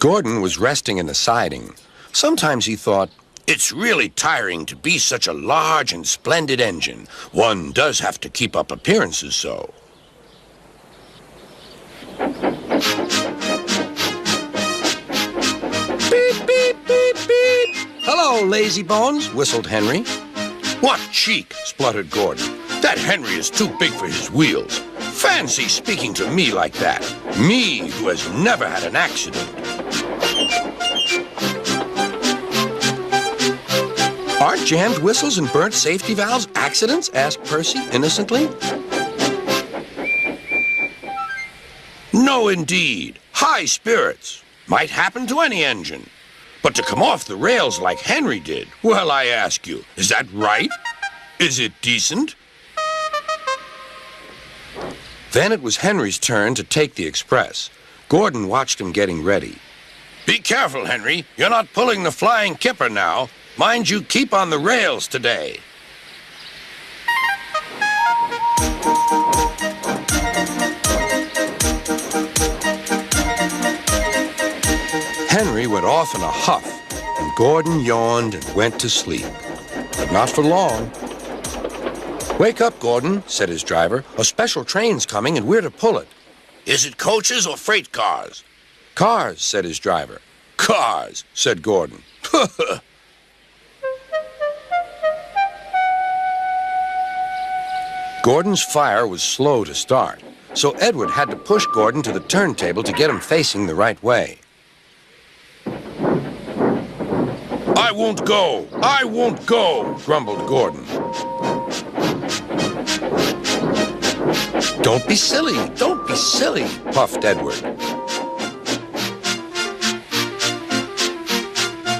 Gordon was resting in the siding. Sometimes he thought, "It's really tiring to be such a large and splendid engine. One does have to keep up appearances so." Beep, beep, beep, beep. "Hello, lazy bones," whistled Henry. "What cheek," spluttered Gordon. "That Henry is too big for his wheels. Fancy speaking to me like that. Me, who has never had an accident." "Aren't jammed whistles and burnt safety valves accidents?" asked Percy innocently. "No, indeed. High spirits. Might happen to any engine. But to come off the rails like Henry did, well, I ask you, is that right? Is it decent?" Then it was Henry's turn to take the express. Gordon watched him getting ready. "Be careful, Henry. You're not pulling the flying kipper now. Mind you keep on the rails today." Henry went off in a huff, and Gordon yawned and went to sleep. But not for long. "Wake up, Gordon," said his driver. "A special train's coming, and we're to pull it." "Is it coaches or freight cars?" "Cars," said his driver. "Cars," said Gordon. Gordon's fire was slow to start, so Edward had to push Gordon to the turntable to get him facing the right way. "I won't go! I won't go!" grumbled Gordon. "Don't be silly! Don't be silly!" puffed Edward.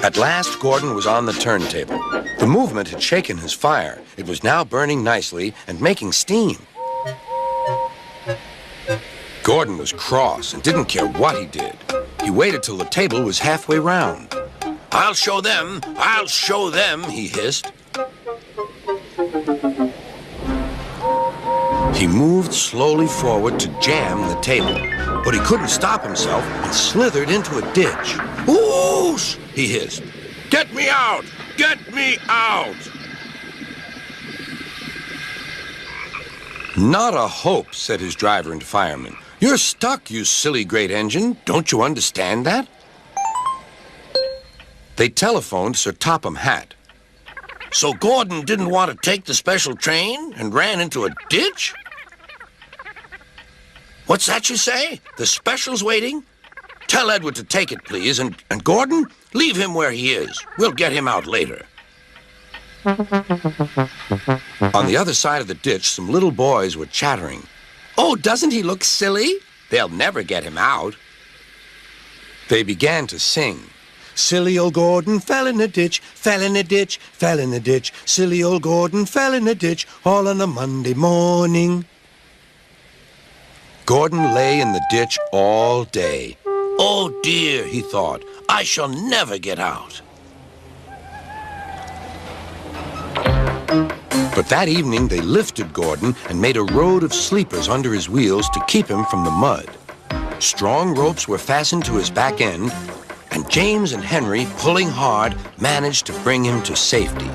At last, Gordon was on the turntable. The movement had shaken his fire. It was now burning nicely and making steam. Gordon was cross and didn't care what he did. He waited till the table was halfway round. "I'll show them! I'll show them!" he hissed. He moved slowly forward to jam the table, but he couldn't stop himself and slithered into a ditch. "Whoosh!" he hissed. "Get me out! Get me out!" "Not a hope," said his driver and fireman. "You're stuck, you silly great engine. Don't you understand that?" They telephoned Sir Topham Hatt. "So Gordon didn't want to take the special train and ran into a ditch?" "What's that you say? The special's waiting? Tell Edward to take it, please, and Gordon, leave him where he is. We'll get him out later." On the other side of the ditch, some little boys were chattering. "Oh, doesn't he look silly? They'll never get him out." They began to sing. "Silly old Gordon fell in a ditch, fell in a ditch, fell in a ditch. Silly old Gordon fell in a ditch, all on a Monday morning." Gordon lay in the ditch all day. "Oh dear," he thought, "I shall never get out." But that evening they lifted Gordon and made a road of sleepers under his wheels to keep him from the mud. Strong ropes were fastened to his back end, and James and Henry, pulling hard, managed to bring him to safety.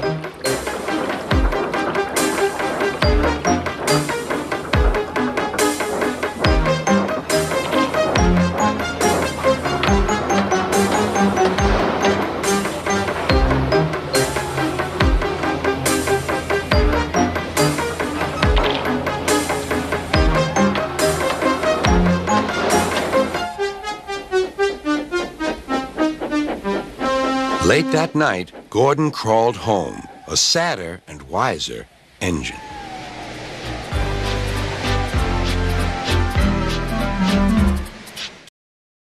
Late that night, Gordon crawled home, a sadder and wiser engine.